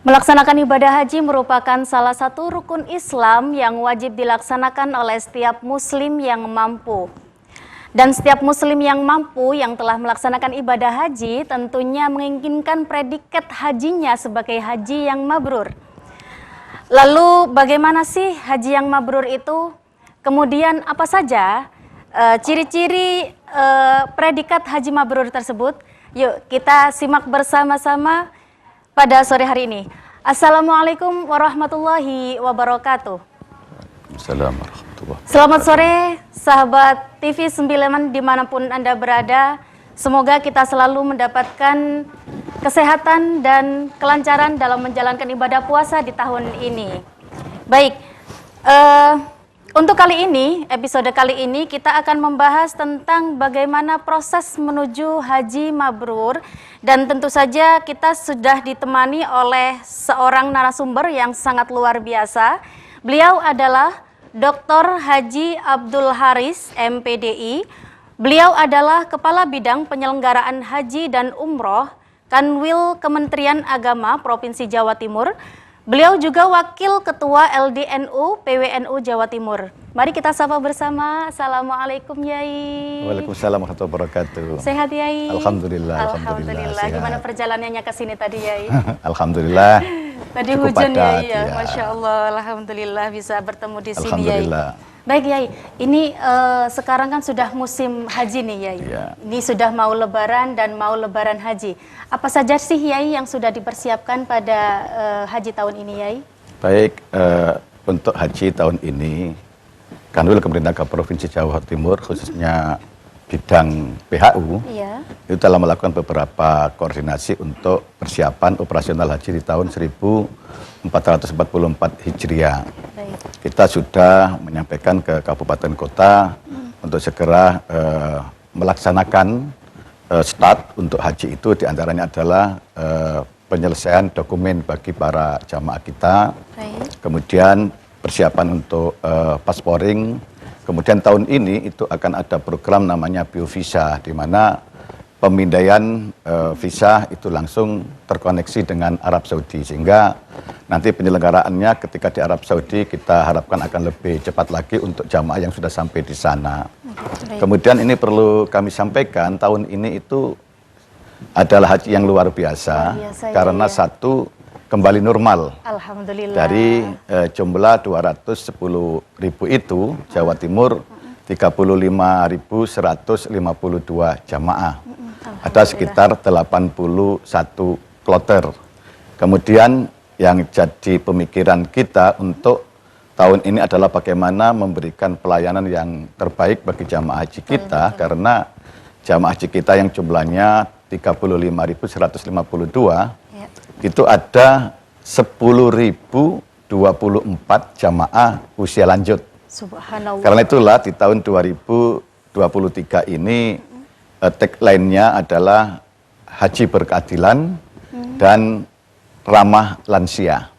Melaksanakan ibadah haji merupakan salah satu rukun Islam yang wajib dilaksanakan oleh setiap muslim yang mampu. Dan setiap muslim yang mampu yang telah melaksanakan ibadah haji tentunya menginginkan predikat hajinya sebagai haji yang mabrur. Lalu bagaimana sih haji yang mabrur itu? Kemudian apa saja ciri-ciri predikat haji mabrur tersebut? Yuk kita simak bersama-sama pada sore hari ini. Assalamualaikum warahmatullahi wabarakatuh. Assalamualaikum. Selamat sore sahabat TV 9 dimanapun Anda berada. Semoga kita selalu mendapatkan kesehatan dan kelancaran dalam menjalankan ibadah puasa di tahun ini. Baik, untuk kali ini, episode kali ini kita akan membahas tentang bagaimana proses menuju haji mabrur. Dan tentu saja kita sudah ditemani oleh seorang narasumber yang sangat luar biasa. Beliau adalah Dr. Haji Abdul Haris, MPDI. Beliau adalah Kepala Bidang Penyelenggaraan Haji dan Umroh, Kanwil Kementerian Agama Provinsi Jawa Timur. Beliau juga Wakil Ketua LDNU PWNU Jawa Timur. Mari kita sapa bersama. Assalamualaikum Yai. Waalaikumsalam warahmatullahi wabarakatuh. Sehat Yai? Alhamdulillah. Alhamdulillah. Gimana perjalanannya ke sini tadi Yai? Alhamdulillah. Tadi hujan Yai ya. Masya Allah. Alhamdulillah bisa bertemu di sini Yai. Baik Yai, ini sekarang kan sudah musim haji nih Yai. Ya. Ini sudah mau lebaran dan mau lebaran haji. Apa saja sih Yai yang sudah dipersiapkan pada haji tahun ini Yai? Baik, untuk haji tahun ini, Kanwil Kementerian Agama Provinsi Jawa Timur, khususnya bidang PHU, itu telah melakukan beberapa koordinasi untuk persiapan operasional haji di tahun 1444 Hijriah. Baik. Kita sudah menyampaikan ke kabupaten kota untuk segera melaksanakan start untuk haji itu, diantaranya adalah penyelesaian dokumen bagi para jamaah kita. Baik. Kemudian persiapan untuk pasporing. Kemudian tahun ini itu akan ada program namanya BioVisa, di mana pemindaian visa itu langsung terkoneksi dengan Arab Saudi, sehingga nanti penyelenggaraannya ketika di Arab Saudi kita harapkan akan lebih cepat lagi untuk jamaah yang sudah sampai di sana. Kemudian ini perlu kami sampaikan, tahun ini itu adalah haji yang luar biasa, karena ya. Satu, kembali normal. Alhamdulillah. Dari jumlah 210.000 itu, Jawa Timur 35.152 jamaah. Ada sekitar 81 kloter. Kemudian yang jadi pemikiran kita untuk tahun ini adalah bagaimana memberikan pelayanan yang terbaik bagi jamaah haji kita, karena jamaah haji kita yang jumlahnya 35.152, itu ada 10.024 jamaah usia lanjut. Subhanallah. Karena itulah di tahun 2023 ini tagline-nya adalah haji berkeadilan dan ramah lansia.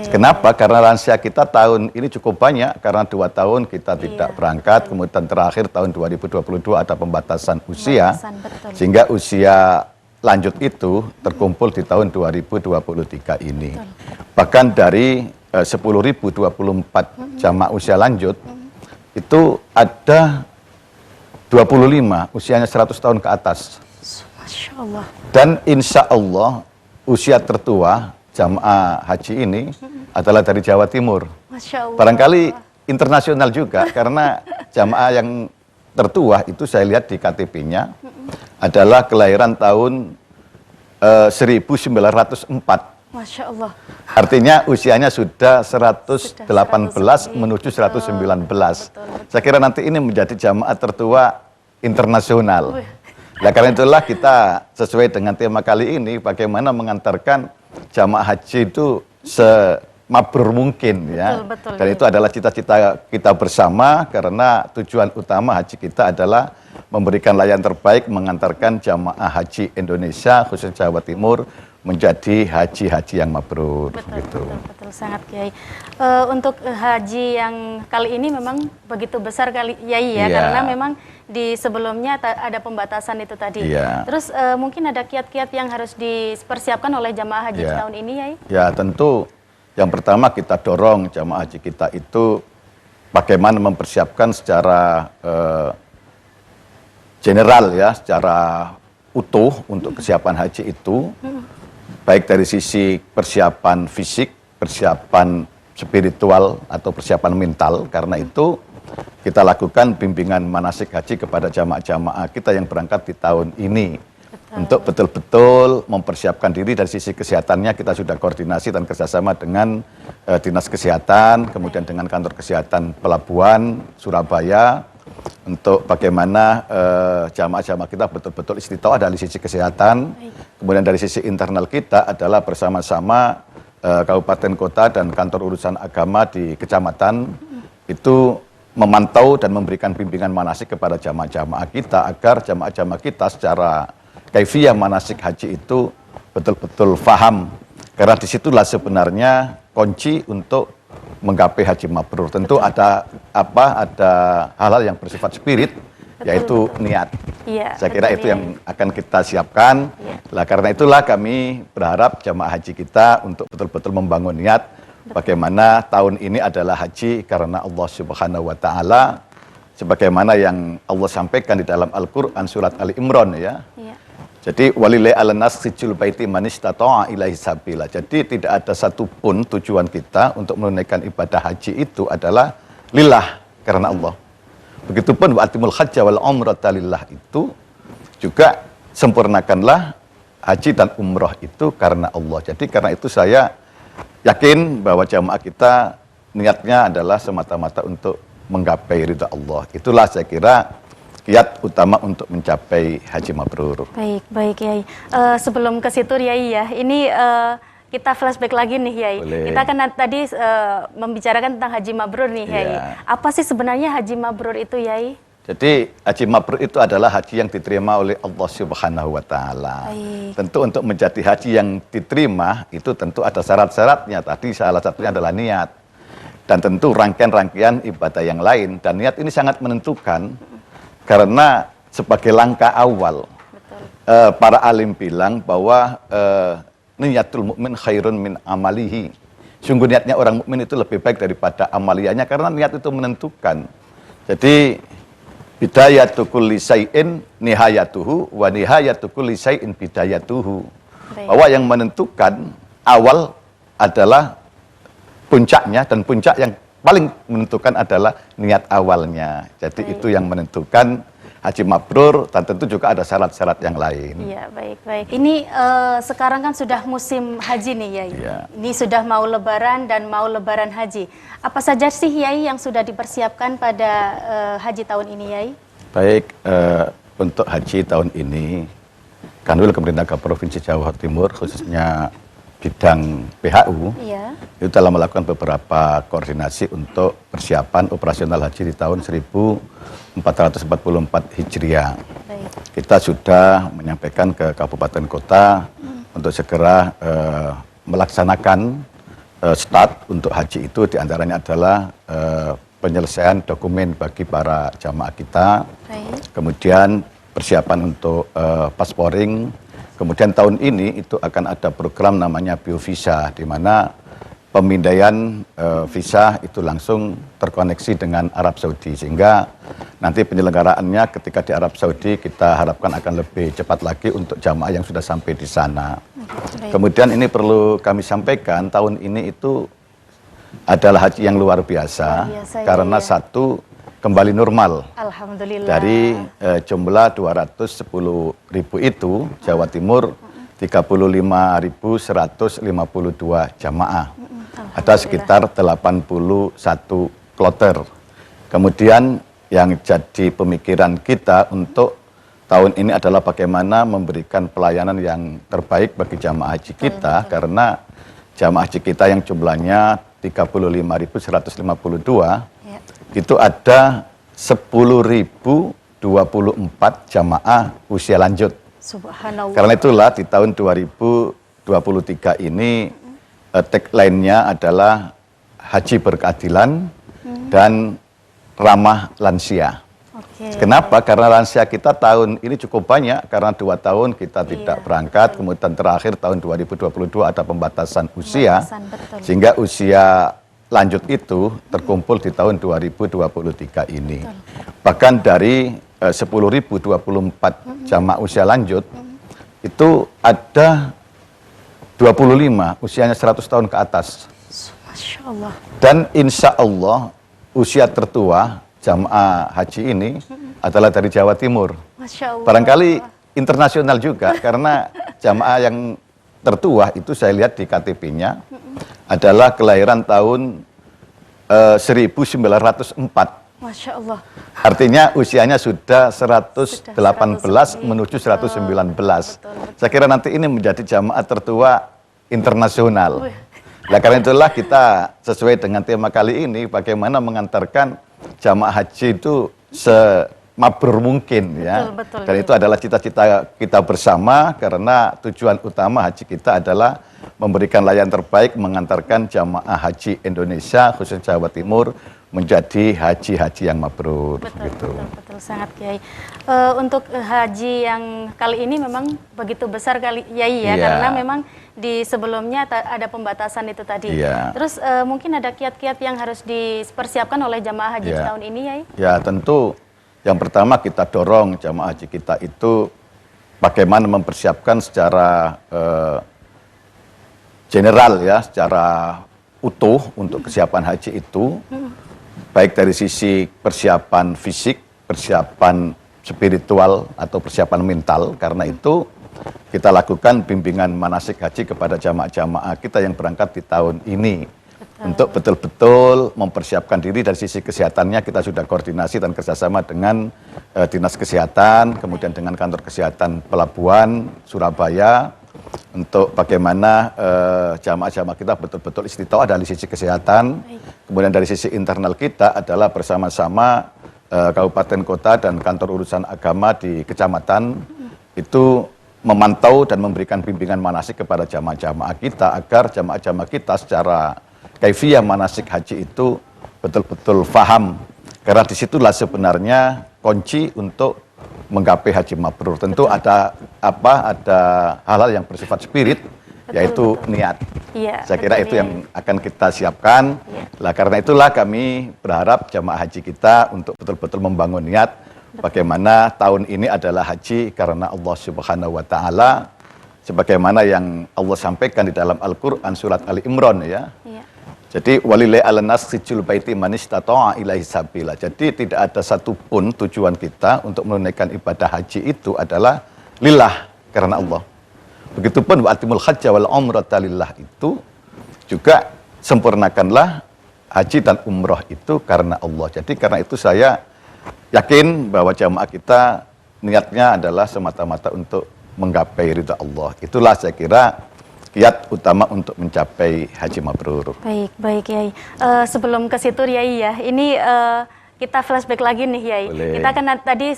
Kenapa? Karena lansia kita tahun ini cukup banyak, karena 2 tahun kita tidak berangkat, kemudian terakhir tahun 2022 ada pembatasan usia, sehingga usia lanjut itu terkumpul di tahun 2023 ini. Bahkan dari 10.024 jamaah usia lanjut, itu ada 25 usianya 100 tahun ke atas. Masya Allah. Dan insya Allah usia tertua jamaah haji ini adalah dari Jawa Timur. Masya Allah. Barangkali internasional juga, karena jamaah yang tertua itu saya lihat di KTP-nya adalah kelahiran tahun 1904. Masya Allah. Artinya usianya sudah 118 menuju 119. Saya kira nanti ini menjadi jamaah tertua internasional. Nah, karena itulah kita sesuai dengan tema kali ini, bagaimana mengantarkan jamaah haji itu semabrur mungkin, ya. Betul, Dan itu adalah cita-cita kita bersama, karena tujuan utama haji kita adalah memberikan layanan terbaik, mengantarkan jamaah haji Indonesia khususnya Jawa Timur menjadi haji-haji yang mabrur. Betul, betul, sangat Kiai. Untuk haji yang kali ini memang begitu besar kali Yai ya, karena memang di sebelumnya ada pembatasan itu tadi. Terus mungkin ada kiat-kiat yang harus dipersiapkan oleh jamaah haji tahun ini Yai? Ya tentu yang pertama kita dorong jamaah haji kita itu bagaimana mempersiapkan secara general ya, secara utuh untuk kesiapan haji itu. Baik dari sisi persiapan fisik, persiapan spiritual atau persiapan mental. Karena itu kita lakukan bimbingan manasik haji kepada jamaah-jamaah kita yang berangkat di tahun ini. Untuk betul-betul mempersiapkan diri dari sisi kesehatannya, kita sudah koordinasi dan kerjasama dengan Dinas Kesehatan, kemudian dengan Kantor Kesehatan Pelabuhan Surabaya, untuk bagaimana jamaah-jamaah kita betul-betul istiqomah dari sisi kesehatan. Kemudian dari sisi internal kita adalah bersama-sama kabupaten kota dan kantor urusan agama di kecamatan itu memantau dan memberikan bimbingan manasik kepada jamaah-jamaah kita agar jamaah-jamaah kita secara kaifiyah manasik haji itu betul-betul faham. Karena disitulah sebenarnya kunci untuk menggapai haji mabrur. Tentu ada hal-hal yang bersifat spirit, yaitu niat. Saya kira itu yang akan kita siapkan. Karena itulah kami berharap jamaah haji kita untuk betul-betul membangun niat bagaimana tahun ini adalah haji karena Allah Subhanahu wa taala, sebagaimana yang Allah sampaikan di dalam Al-Qur'an surat Ali Imran ya. Jadi walillahi 'alan-nas hijjul baiti man istata'a ilaihi sabila. Jadi tidak ada satupun tujuan kita untuk menunaikan ibadah haji itu adalah lillah, karena Allah. Begitupun wa atimul hajja wal umrata lillah itu juga sempurnakanlah haji dan umroh itu karena Allah. Jadi karena itu saya yakin bahwa jamaah kita niatnya adalah semata-mata untuk menggapai ridha Allah. Itulah saya kira kiat utama untuk mencapai haji mabrur. Baik Yai. Sebelum ke situ Yai ya, ini kita flashback lagi nih Yai. Kita kan tadi membicarakan tentang haji mabrur nih Yai. Apa sih sebenarnya haji mabrur itu Yai? Jadi haji mabrur itu adalah haji yang diterima oleh Allah Subhanahu wa taala. Tentu untuk menjadi haji yang diterima itu tentu ada syarat-syaratnya. Tadi salah satunya adalah niat. Dan tentu rangkaian-rangkaian ibadah yang lain, dan niat ini sangat menentukan. Karena sebagai langkah awal, para alim bilang bahwa niyatul mukmin khairun min amalihi. Sungguh niatnya orang mukmin itu lebih baik daripada amaliyahnya, karena niat itu menentukan. Jadi bidayatu kulli syai'in nihayatuhu wa nihayatu kulli syai'in bidayatuhu. Bahwa yang menentukan awal adalah puncaknya, dan puncak yang paling menentukan adalah niat awalnya. Jadi itu yang menentukan haji mabrur, dan tentu juga ada syarat-syarat yang lain. Iya, baik. Ini sekarang kan sudah musim haji nih Yai. Ini sudah mau lebaran dan mau lebaran haji. Apa saja sih Yai yang sudah dipersiapkan pada haji tahun ini Yai? Baik, untuk haji tahun ini, Kanwil Pemerintah Provinsi Jawa Timur, khususnya bidang PHU, itu telah melakukan beberapa koordinasi untuk persiapan operasional haji di tahun 1444 Hijriah. Kita sudah menyampaikan ke kabupaten kota untuk segera melaksanakan start untuk haji itu, diantaranya adalah penyelesaian dokumen bagi para jamaah kita, kemudian persiapan untuk pasporing. Kemudian tahun ini itu akan ada program namanya biovisa, di mana pemindaian visa itu langsung terkoneksi dengan Arab Saudi, sehingga nanti penyelenggaraannya ketika di Arab Saudi kita harapkan akan lebih cepat lagi untuk jamaah yang sudah sampai di sana. Kemudian ini perlu kami sampaikan, tahun ini itu adalah haji yang luar biasa, karena satu, kembali normal. Alhamdulillah. Dari jumlah 210.000 itu, Jawa Timur 35.152 jamaah. Ada sekitar 81 kloter. Kemudian yang jadi pemikiran kita untuk tahun ini adalah bagaimana memberikan pelayanan yang terbaik bagi jamaah haji kita, karena jamaah haji kita yang jumlahnya 35.152, itu ada 10.024 jamaah usia lanjut. Subhanallah. Karena itulah di tahun 2023 2023 ini tagline-nya adalah haji berkeadilan dan ramah lansia. Kenapa? Karena lansia kita tahun ini cukup banyak, karena 2 tahun kita tidak berangkat, kemudian terakhir tahun 2022 ada pembatasan usia, sehingga usia lanjut itu terkumpul di tahun 2023 ini. Bahkan dari 10.024 jamaah usia lanjut, itu ada 25 usianya 100 tahun ke atas. Masya Allah. Dan insya Allah usia tertua jamaah haji ini adalah dari Jawa Timur. Masya Allah. Barangkali internasional juga, karena jamaah yang tertua itu saya lihat di KTP-nya adalah kelahiran tahun 1904. Masya Allah. Artinya usianya sudah 118 menuju 119. Saya kira nanti ini menjadi jamaah tertua internasional. Nah, karena itulah kita sesuai dengan tema kali ini, bagaimana mengantarkan jamaah haji itu semabrur mungkin, ya. Dan itu adalah cita-cita kita bersama, karena tujuan utama haji kita adalah memberikan layanan terbaik, mengantarkan jamaah haji Indonesia khususnya Jawa Timur menjadi haji-haji yang mabrur. Betul, sangat Kiai. Untuk haji yang kali ini memang begitu besar kali Yai ya, karena memang di sebelumnya ada pembatasan itu tadi. Terus mungkin ada kiat-kiat yang harus dipersiapkan oleh jamaah haji tahun ini, Yai? Ya, tentu yang pertama kita dorong jamaah haji kita itu bagaimana mempersiapkan secara general, ya, secara utuh untuk kesiapan haji itu. Baik dari sisi persiapan fisik, persiapan spiritual, atau persiapan mental. Karena itu kita lakukan bimbingan manasik haji kepada jamaah-jamaah kita yang berangkat di tahun ini. Untuk betul-betul mempersiapkan diri dari sisi kesehatannya, kita sudah koordinasi dan kerjasama dengan Dinas Kesehatan, kemudian dengan Kantor Kesehatan Pelabuhan Surabaya, untuk bagaimana jamaah-jamaah kita betul-betul istiqomah dari sisi kesehatan. Kemudian dari sisi internal kita adalah bersama-sama kabupaten kota dan kantor urusan agama di kecamatan itu memantau dan memberikan bimbingan manasik kepada jamaah-jamaah kita, agar jamaah-jamaah kita secara kaifiyah manasik haji itu betul-betul faham. Karena disitulah sebenarnya kunci untuk menggapai haji mabrur. Tentu ada hal-hal yang bersifat spirit, yaitu niat. Saya kira itu yang akan kita siapkan. Lah, karena itulah kami berharap jamaah haji kita untuk betul-betul membangun niat bagaimana tahun ini adalah haji karena Allah Subhanahu wa taala, sebagaimana yang Allah sampaikan di dalam Al-Qur'an surat Ali Imran, ya. Jadi walillahi 'alan-nas hijjul baiti man istata'a ilaihi sabila. Jadi tidak ada satupun tujuan kita untuk menunaikan ibadah haji itu adalah lillah, karena Allah. Begitupun wa atimul hajja wal umrata lillah itu juga sempurnakanlah haji dan umroh itu karena Allah. Jadi karena itu saya yakin bahwa jamaah kita niatnya adalah semata-mata untuk menggapai ridha Allah. Itulah saya kira kiat utama untuk mencapai haji mabrur. Baik Yai. Sebelum ke situ Yai ya, ini kita flashback lagi nih Yai. Kita kan tadi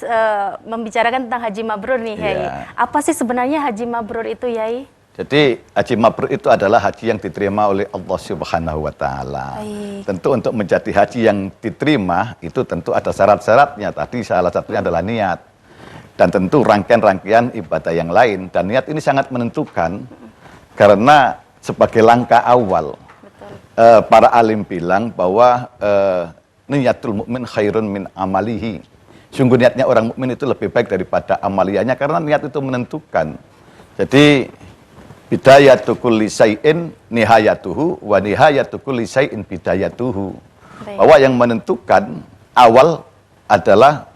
membicarakan tentang haji mabrur nih Yai. Apa sih sebenarnya haji mabrur itu Yai? Jadi haji mabrur itu adalah haji yang diterima oleh Allah Subhanahu wa taala. Tentu untuk menjadi haji yang diterima itu tentu ada syarat-syaratnya. Tadi salah satunya adalah niat. Dan tentu rangkaian-rangkaian ibadah yang lain, dan niat ini sangat menentukan. Karena sebagai langkah awal, para alim bilang bahwa niyatul mukmin khairun min amalihi. Sungguh niatnya orang mukmin itu lebih baik daripada amaliyahnya, karena niat itu menentukan. Jadi bidayatu kulli syai'in nihayatuhu wa nihayatu kulli syai'in bidayatuhu. Bahwa yang menentukan awal adalah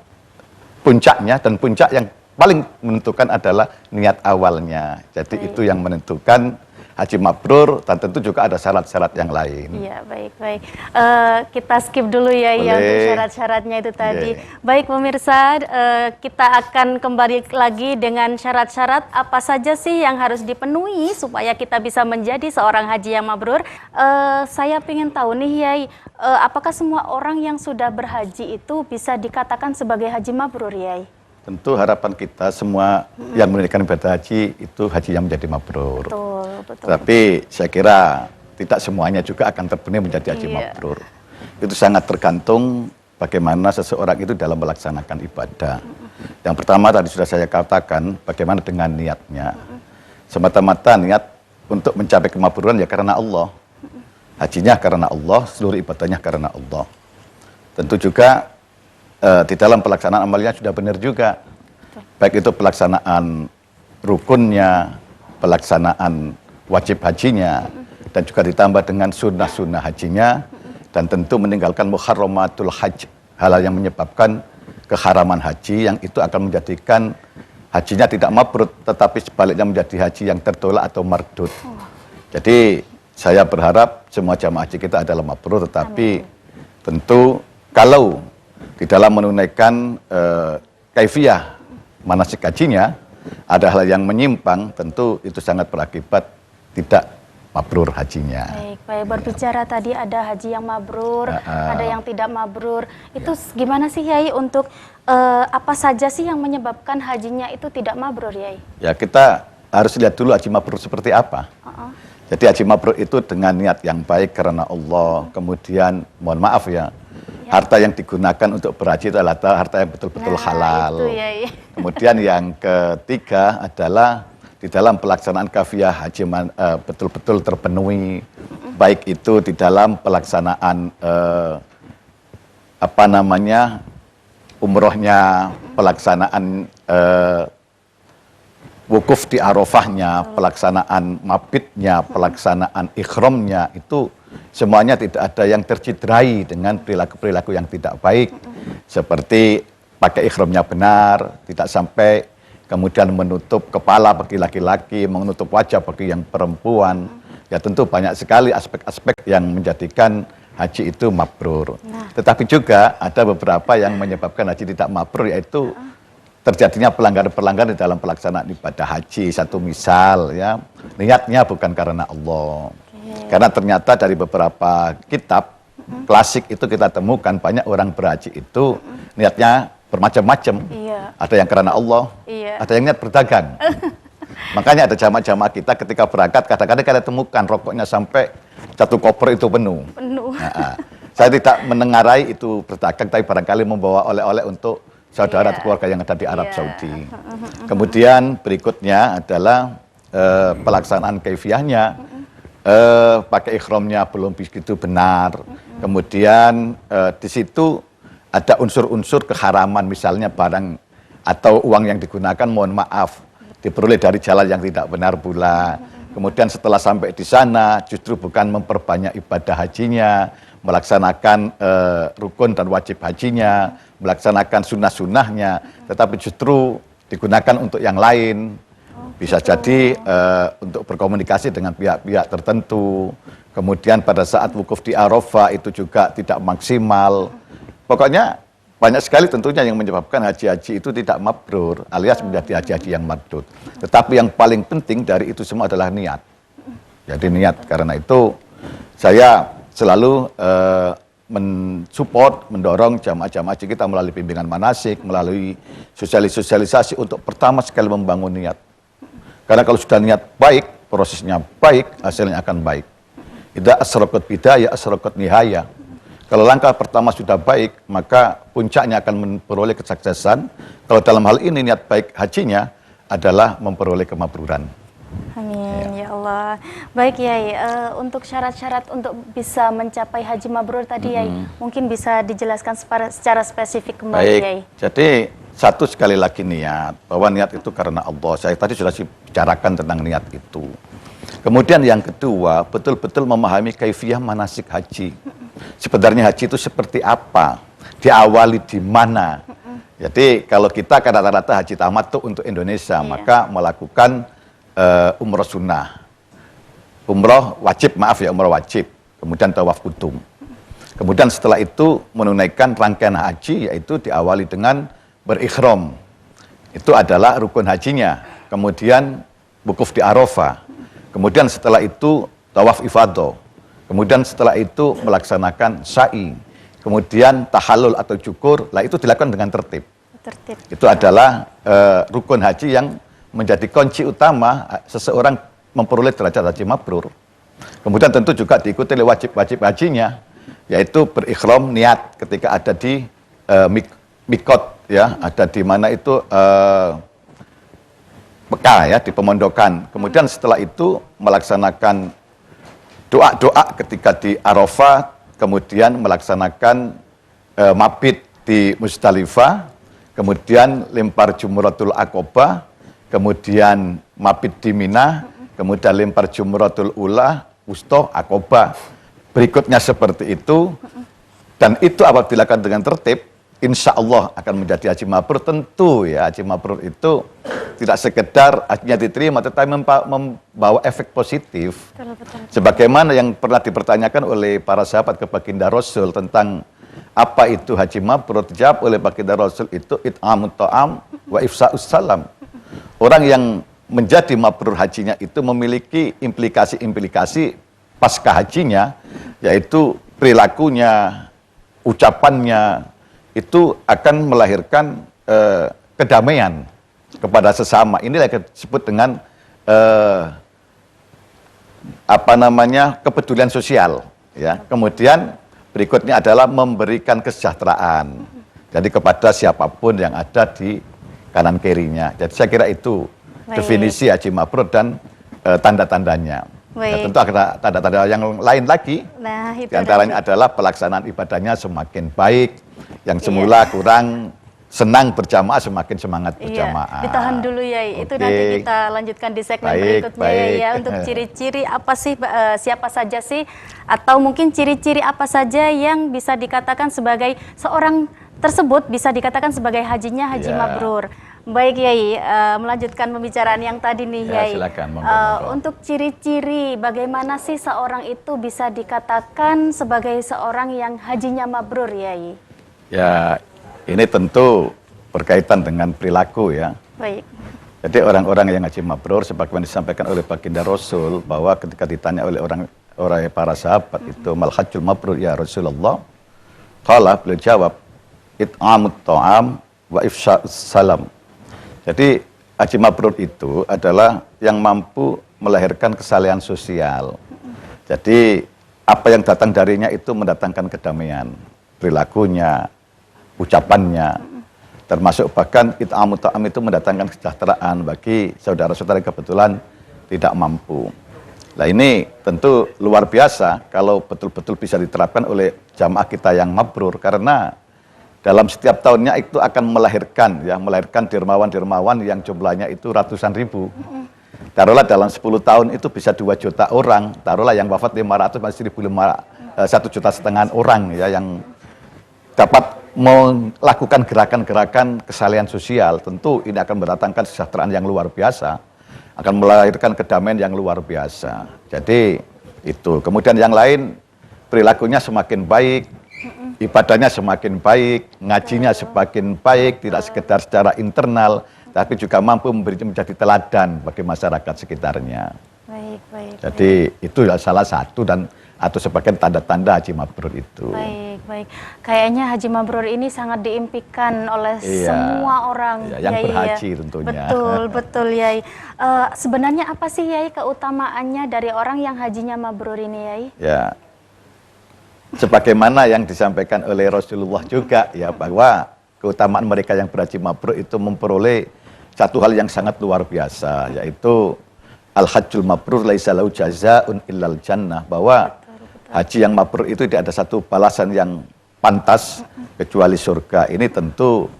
puncaknya, dan puncak yang paling menentukan adalah niat awalnya. Jadi itu yang menentukan haji mabrur, dan tentu juga ada syarat-syarat yang lain. Iya, baik. Kita skip dulu ya untuk syarat-syaratnya itu tadi. Baik pemirsa, kita akan kembali lagi dengan syarat-syarat apa saja sih yang harus dipenuhi supaya kita bisa menjadi seorang haji yang mabrur. Saya ingin tahu nih Yai, apakah semua orang yang sudah berhaji itu bisa dikatakan sebagai haji mabrur Yai? tentu harapan kita semua yang menunaikan ibadah haji itu haji yang menjadi mabrur. Betul. Tapi saya kira tidak semuanya juga akan terpenuhi menjadi haji mabrur. Itu sangat tergantung bagaimana seseorang itu dalam melaksanakan ibadah. Yang pertama tadi sudah saya katakan, bagaimana dengan niatnya. Semata-mata niat untuk mencapai kemabruran ya karena Allah. Hajinya karena Allah, seluruh ibadahnya karena Allah. Tentu juga di dalam pelaksanaan amalnya sudah benar juga. Baik itu pelaksanaan rukunnya, pelaksanaan wajib hajinya, dan juga ditambah dengan sunnah-sunnah hajinya, dan tentu meninggalkan muharramatul hajj, hal yang menyebabkan keharaman haji yang itu akan menjadikan hajinya tidak mabrur, tetapi sebaliknya menjadi haji yang tertolak atau mardud. Jadi saya berharap semua jamaah haji kita adalah mabrur, tetapi tentu kalau di dalam menunaikan kaifiyah manasik hajinya ada hal yang menyimpang, tentu itu sangat berakibat tidak mabrur hajinya. Baik. Berbicara tadi ada haji yang mabrur, ada yang tidak mabrur. Itu gimana sih Yai untuk apa saja sih yang menyebabkan hajinya itu tidak mabrur, Yai? Ya, kita harus lihat dulu haji mabrur seperti apa. Jadi haji mabrur itu dengan niat yang baik karena Allah, kemudian mohon maaf ya, harta yang digunakan untuk berhaji itu adalah harta yang betul-betul halal. Itu, Yai. Kemudian yang ketiga adalah di dalam pelaksanaan kafiyah haji betul-betul terpenuhi, baik itu di dalam pelaksanaan umrohnya, pelaksanaan wukuf di Arafahnya, pelaksanaan mabitnya, pelaksanaan ikhramnya, itu semuanya tidak ada yang tercederai dengan perilaku-perilaku yang tidak baik, seperti pakai ikhramnya benar, tidak sampai kemudian menutup kepala bagi laki-laki, menutup wajah bagi yang perempuan. Ya tentu banyak sekali aspek-aspek yang menjadikan haji itu mabrur. Tetapi juga ada beberapa yang menyebabkan haji tidak mabrur, yaitu terjadinya pelanggaran-pelanggaran di dalam pelaksanaan ibadah haji. Satu misal ya, niatnya bukan karena Allah. Karena ternyata dari beberapa kitab klasik itu kita temukan banyak orang berhaji itu niatnya bermacam-macam. Ada yang karena Allah, ada yang niat berdagang. Makanya ada jamaah-jamaah kita ketika berangkat kadang-kadang kita temukan rokoknya sampai 1 koper itu penuh. Saya tidak menengarai itu berdagang, tapi barangkali membawa oleh-oleh untuk saudara atau keluarga yang ada di Arab Saudi. Kemudian berikutnya adalah pelaksanaan kaifiyahnya, pakai ikhramnya belum begitu benar. Kemudian di situ ada unsur-unsur keharaman, misalnya barang atau uang yang digunakan, mohon maaf, diperoleh dari jalan yang tidak benar pula. Kemudian setelah sampai di sana justru bukan memperbanyak ibadah hajinya, melaksanakan rukun dan wajib hajinya, melaksanakan sunnah-sunnahnya, tetapi justru digunakan untuk yang lain. Bisa jadi untuk berkomunikasi dengan pihak-pihak tertentu. Kemudian pada saat wukuf di Arafah itu juga tidak maksimal. Pokoknya banyak sekali tentunya yang menyebabkan haji-haji itu tidak mabrur, alias menjadi haji-haji yang mardud. Tetapi yang paling penting dari itu semua adalah niat. Jadi niat, karena itu saya selalu mensupport, mendorong jamaah-jamaah haji kita melalui bimbingan manasik, melalui sosialisasi untuk pertama sekali membangun niat. Karena kalau sudah niat baik, prosesnya baik, hasilnya akan baik. Idza asraqat bidayah asraqat nihayah. Kalau langkah pertama sudah baik, maka puncaknya akan memperoleh kesuksesan. Kalau dalam hal ini niat baik hajinya adalah memperoleh kemabruran. Amin, ya Allah. Baik Yai, untuk syarat-syarat untuk bisa mencapai haji mabrur tadi Yai, mungkin bisa dijelaskan secara spesifik kembali baik. Yai. Jadi satu sekali lagi niat, bahwa niat itu karena Allah. Saya tadi sudah bicarakan tentang niat itu. Kemudian yang kedua, betul-betul memahami kaifiyah manasik haji. Sebenarnya haji itu seperti apa? Diawali di mana? Jadi kalau kita rata-rata haji tamattu untuk Indonesia, maka melakukan umroh sunnah. Umroh wajib, umroh wajib. Kemudian tawaf kudum. Kemudian setelah itu menunaikan rangkaian haji, yaitu diawali dengan berikhram. Itu adalah rukun hajinya. Kemudian wukuf di Arafah. Kemudian setelah itu tawaf ifadah. Kemudian setelah itu melaksanakan sa'i. Kemudian tahallul atau cukur, lah itu dilakukan dengan tertib. tertib. Itu adalah rukun haji yang menjadi kunci utama seseorang memperoleh derajat haji mabrur. Kemudian tentu juga diikuti oleh wajib-wajib hajinya, yaitu berikhram niat ketika ada di mikot, ya, ada di mana itu Mekah, ya, di pemondokan. Kemudian setelah itu melaksanakan doa-doa ketika di Arafah, kemudian melaksanakan mabit di Musdalifah, kemudian lempar jumratul Aqobah, kemudian mabit di Mina, kemudian lempar jumratul ula, wusta, Aqobah. Berikutnya seperti itu, dan itu apabila dilakukan dengan tertib, insya Allah akan menjadi haji mabrur. Tentu ya, haji mabrur itu tidak sekedar hajinya diterima, tetapi membawa efek positif. Betul. Sebagaimana yang pernah dipertanyakan oleh para sahabat ke baginda Rasul tentang apa itu haji mabrur, dijawab oleh baginda Rasul itu it'amut ta'am wa ifsa'us salam. Orang yang menjadi mabrur hajinya itu memiliki implikasi-implikasi pasca hajinya, yaitu perilakunya, ucapannya, itu akan melahirkan kedamaian kepada sesama. Inilah yang disebut dengan kepedulian sosial, ya. Kemudian berikutnya adalah memberikan kesejahteraan, jadi kepada siapapun yang ada di kanan kirinya. Jadi saya kira itu definisi haji mabrur dan tanda-tandanya. Ya, tentu ada tanda-tanda yang lain lagi. Nah, itu di antaranya adalah pelaksanaan ibadahnya semakin baik, yang semula kurang senang berjamaah semakin semangat berjamaah. Ditahan dulu ya, itu nanti kita lanjutkan di segmen berikutnya ya. Untuk ciri-ciri apa sih, siapa saja sih, atau mungkin ciri-ciri apa saja yang bisa dikatakan sebagai seorang tersebut bisa dikatakan sebagai hajinya haji mabrur. Baik Yai, melanjutkan pembicaraan yang tadi nih Yai. Silakan, monggo. Untuk ciri-ciri bagaimana sih seorang itu bisa dikatakan sebagai seorang yang hajinya mabrur Yai? Ya, ini tentu berkaitan dengan perilaku ya. Baik. Jadi orang-orang yang haji mabrur sebagaimana disampaikan oleh baginda Rasul, bahwa ketika ditanya oleh orang para sahabat itu, mal hajjul mabrur ya Rasulullah, qala, beliau jawab, it'amut ta'am wa ifsya'us salam. Jadi haji mabrur itu adalah yang mampu melahirkan kesalehan sosial. Jadi apa yang datang darinya itu mendatangkan kedamaian, perilakunya, ucapannya, termasuk bahkan it'amut ta'am itu mendatangkan kesejahteraan bagi saudara-saudara yang kebetulan tidak mampu. Nah ini tentu luar biasa kalau betul-betul bisa diterapkan oleh jamaah kita yang mabrur, karena dalam setiap tahunnya itu akan melahirkan dermawan-dermawan yang jumlahnya itu ratusan ribu. Taruhlah dalam 10 tahun itu bisa 2 juta orang, taruhlah yang wafat 500 masih 1,5 juta orang ya, yang dapat melakukan gerakan-gerakan kesalehan sosial. Tentu ini akan mendatangkan kesejahteraan yang luar biasa, akan melahirkan kedamaian yang luar biasa. Jadi itu. Kemudian yang lain, perilakunya semakin baik, ibadahnya semakin baik, ngajinya semakin baik, tidak sekedar secara internal, tapi juga mampu menjadi teladan bagi masyarakat sekitarnya. Baik. Jadi itu salah satu atau sebagian tanda-tanda haji mabrur itu. Baik. Kayaknya haji mabrur ini sangat diimpikan oleh semua orang. Yang berhaji tentunya. Betul Yai. Sebenarnya apa sih Yai keutamaannya dari orang yang hajinya mabrur ini Yai? Ya, sebagaimana yang disampaikan oleh Rasulullah juga ya, bahwa keutamaan mereka yang berhaji mabrur itu memperoleh satu hal yang sangat luar biasa, yaitu al-hajjul mabrur laisa lahu jazaa'un illal jannah, bahwa haji yang mabrur itu tidak ada satu balasan yang pantas kecuali surga. Ini tentu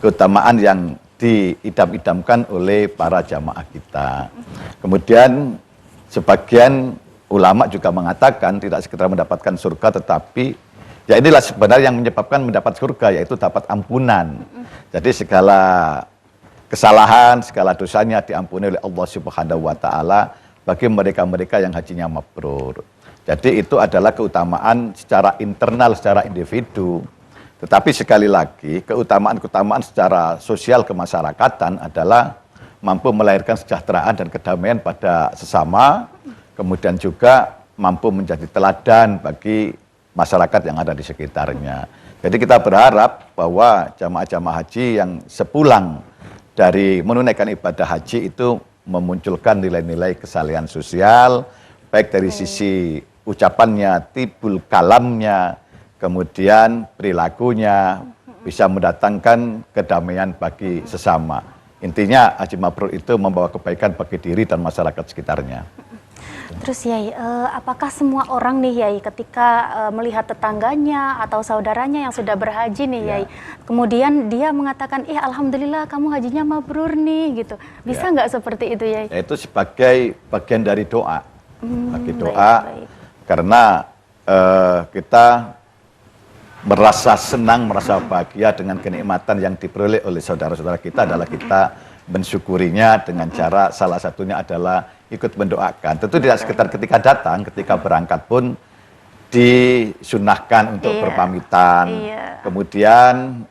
keutamaan yang diidam-idamkan oleh para jamaah kita. Kemudian sebagian ulama juga mengatakan tidak sekedar mendapatkan surga, tetapi ya inilah sebenarnya yang menyebabkan mendapat surga, yaitu dapat ampunan. Jadi segala kesalahan, segala dosanya diampuni oleh Allah Subhanahu wa taala bagi mereka-mereka yang hajinya mabrur. Jadi itu adalah keutamaan secara internal, secara individu. Tetapi sekali lagi, keutamaan-keutamaan secara sosial kemasyarakatan adalah mampu melahirkan kesejahteraan dan kedamaian pada sesama, kemudian juga mampu menjadi teladan bagi masyarakat yang ada di sekitarnya. Jadi kita berharap bahwa jamaah-jamaah haji yang sepulang dari menunaikan ibadah haji itu memunculkan nilai-nilai kesalehan sosial, baik dari sisi ucapannya, tibul kalamnya, kemudian perilakunya, bisa mendatangkan kedamaian bagi sesama. Intinya haji mabrur itu membawa kebaikan bagi diri dan masyarakat sekitarnya. Terus Yai, apakah semua orang nih Yai ketika melihat tetangganya atau saudaranya yang sudah berhaji nih Yai, kemudian dia mengatakan, alhamdulillah kamu hajinya mabrur nih gitu. Bisa nggak seperti itu Yai? Itu sebagai bagian dari doa. Bagi doa, baik. karena kita merasa senang, merasa bahagia dengan kenikmatan yang diperoleh oleh saudara-saudara kita adalah kita mensyukurinya dengan cara salah satunya adalah ikut mendoakan. Tentu tidak sekedar ketika datang, ketika berangkat pun disunahkan untuk berpamitan, kemudian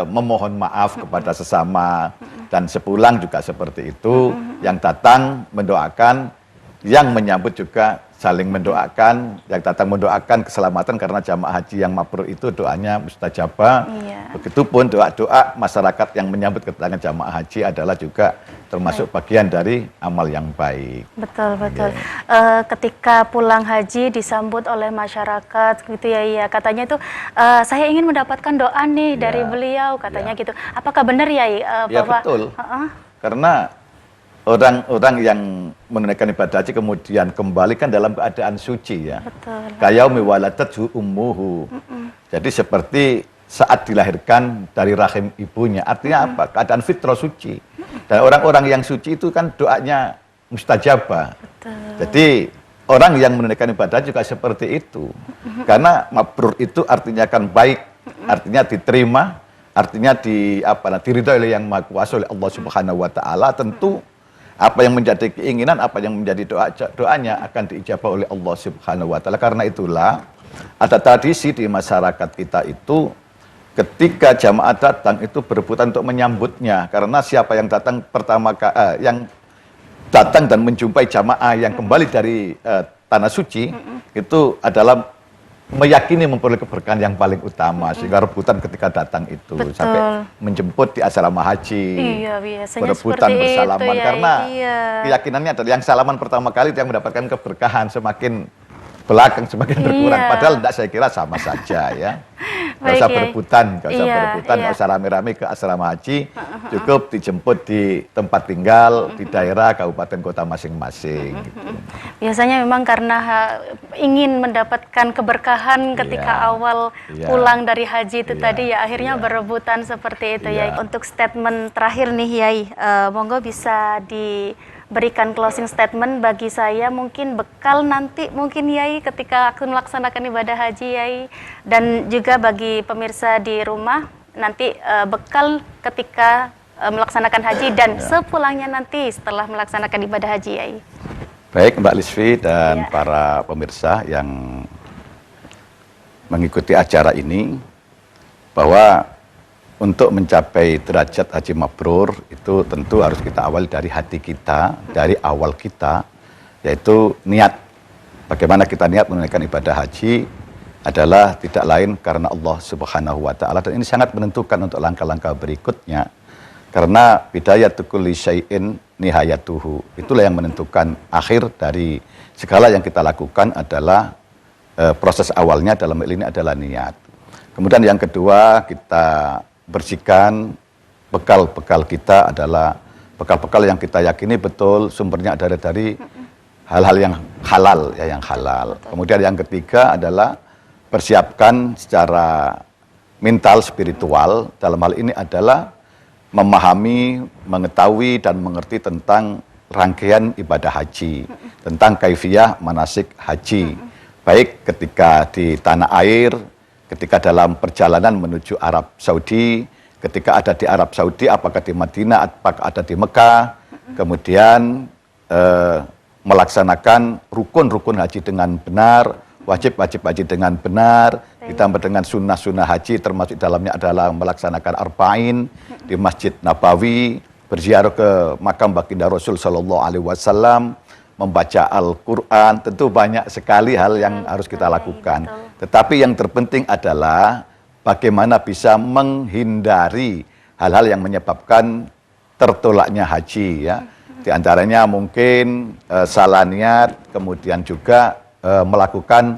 memohon maaf kepada sesama, dan sepulang juga seperti itu, yang datang mendoakan, yang menyambut juga saling mendoakan, yang datang mendoakan keselamatan karena jamaah haji yang mabrur itu doanya mustajabah. Begitupun doa-doa masyarakat yang menyambut kedatangan jamaah haji adalah juga termasuk bagian dari amal yang baik. Betul, betul. Ketika pulang haji disambut oleh masyarakat gitu ya, katanya itu saya ingin mendapatkan doa nih dari beliau, katanya gitu. Apakah benar ya, bahwa? Ya betul. Karena orang-orang yang menunaikan ibadah haji kemudian kembali kan dalam keadaan suci ya. Betul. Kayaumi waladathu ummuhu. Jadi seperti saat dilahirkan dari rahim ibunya. Artinya apa? Keadaan fitrah suci. Dan orang-orang yang suci itu kan doanya mustajabah. Betul. Jadi orang yang menunaikan ibadah juga seperti itu. Karena mabrur itu artinya kan baik, artinya diterima, artinya diridhoi oleh Yang Maha Kuasa, oleh Allah Subhanahu wa taala. Tentu apa yang menjadi keinginan, apa yang menjadi doanya akan diijabah oleh Allah Subhanahu wa taala. Karena itulah ada tradisi di masyarakat kita itu ketika jamaah datang itu berebutan untuk menyambutnya, karena siapa yang datang pertama yang datang dan menjumpai jamaah yang kembali dari tanah suci itu adalah meyakini memperoleh keberkahan yang paling utama, sehingga rebutan ketika datang itu sampai menjemput di asrama haji, berebutan bersalaman karena keyakinannya adalah yang salaman pertama kali itu yang mendapatkan keberkahan, semakin belakang semakin berkurang. Padahal tidak, saya kira sama saja ya. Nggak usah berebutan, nggak usah rame-rame ke asrama haji, cukup dijemput di tempat tinggal, di daerah, kabupaten, kota masing-masing. Gitu. Biasanya memang karena ingin mendapatkan keberkahan ketika awal pulang dari haji itu tadi ya, akhirnya berebutan seperti itu ya. Untuk statement terakhir nih Yai, monggo bisa diberikan closing statement bagi saya, mungkin bekal nanti mungkin Yai ketika akan melaksanakan ibadah haji Yai, dan juga bagi pemirsa di rumah nanti bekal ketika melaksanakan haji dan sepulangnya nanti setelah melaksanakan ibadah haji Yai. Baik Mbak Lisvi dan para pemirsa yang mengikuti acara ini, bahwa untuk mencapai derajat haji mabrur itu tentu harus kita awali dari hati kita, dari awal kita, yaitu niat. Bagaimana kita niat menunaikan ibadah haji adalah tidak lain karena Allah Subhanahu wa taala, dan ini sangat menentukan untuk langkah-langkah berikutnya. Karena bidayatu kulli syai'in nihayatuhu. Itulah yang menentukan akhir dari segala yang kita lakukan adalah proses awalnya dalam hal ini adalah niat. Kemudian yang kedua, kita bersihkan bekal-bekal kita adalah bekal-bekal yang kita yakini betul sumbernya adalah dari hal-hal yang halal ya, yang halal. Kemudian yang ketiga adalah persiapkan secara mental spiritual, dalam hal ini adalah memahami, mengetahui dan mengerti tentang rangkaian ibadah haji, tentang kaifiyah manasik haji, baik ketika di tanah air, ketika dalam perjalanan menuju Arab Saudi, ketika ada di Arab Saudi, apakah di Madinah, apakah ada di Mekah, kemudian melaksanakan rukun-rukun haji dengan benar, wajib-wajib haji dengan benar, ditambah dengan sunnah-sunnah haji, termasuk dalamnya adalah melaksanakan arba'in di Masjid Nabawi, berziarah ke makam baginda Rasul Sallallahu Alaihi Wasallam, membaca Al-Quran. Tentu banyak sekali hal yang harus kita lakukan. Tetapi yang terpenting adalah bagaimana bisa menghindari hal-hal yang menyebabkan tertolaknya haji ya. Di antaranya mungkin salah niat, kemudian juga melakukan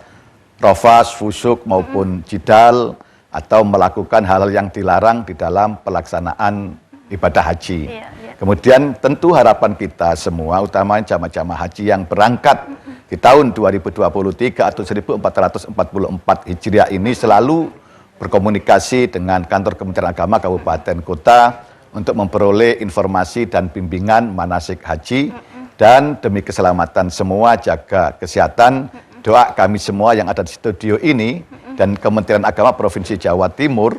rafas, fusuk maupun jidal, atau melakukan hal-hal yang dilarang di dalam pelaksanaan ibadah haji. Kemudian tentu harapan kita semua, utamanya jamaah-jamaah haji yang berangkat di tahun 2023 atau 1444 Hijriah ini selalu berkomunikasi dengan kantor Kementerian Agama Kabupaten Kota untuk memperoleh informasi dan bimbingan manasik haji, dan demi keselamatan semua, jaga kesehatan. Doa kami semua yang ada di studio ini dan Kementerian Agama Provinsi Jawa Timur,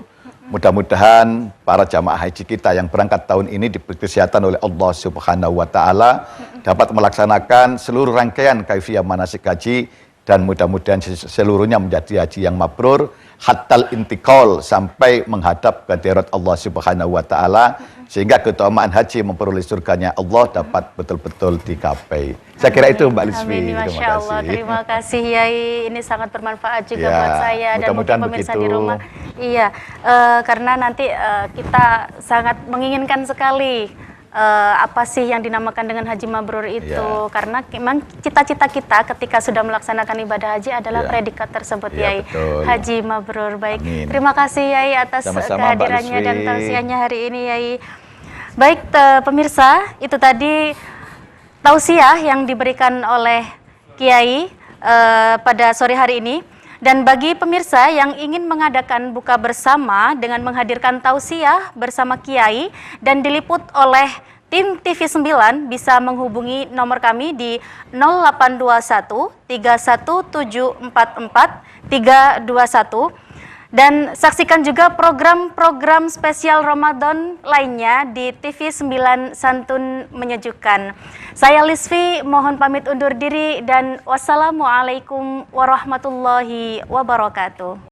mudah-mudahan para jamaah haji kita yang berangkat tahun ini diberi kesehatan oleh Allah Subhanahu wa Ta'ala, dapat melaksanakan seluruh rangkaian kaifiyah manasik haji, dan mudah-mudahan seluruhnya menjadi haji yang mabrur hatal intikal, sampai menghadap ke hadirat Allah Subhanahu wa Ta'ala, sehingga keutamaan haji memperoleh surganya Allah dapat betul-betul digapai. Saya kira itu Mbak Lisfi. Masya Allah, terima kasih Yai. Ini sangat bermanfaat juga buat saya dan mungkin pemirsa di rumah. Iya, karena nanti kita sangat menginginkan sekali apa sih yang dinamakan dengan haji mabrur itu, karena memang cita-cita kita ketika sudah melaksanakan ibadah haji adalah predikat tersebut, Yai. Betul. Haji mabrur. Baik. Amin. Terima kasih Yai atas kehadirannya dan tausiahnya hari ini, Yai. Baik, pemirsa, itu tadi tausiah yang diberikan oleh Kiai pada sore hari ini. Dan bagi pemirsa yang ingin mengadakan buka bersama dengan menghadirkan tausiah bersama Kiai dan diliput oleh tim TV9, bisa menghubungi nomor kami di 0821 31744 321. Dan saksikan juga program-program spesial Ramadan lainnya di TV9 Santun Menyejukkan. Saya Lisfi, mohon pamit undur diri dan wassalamualaikum warahmatullahi wabarakatuh.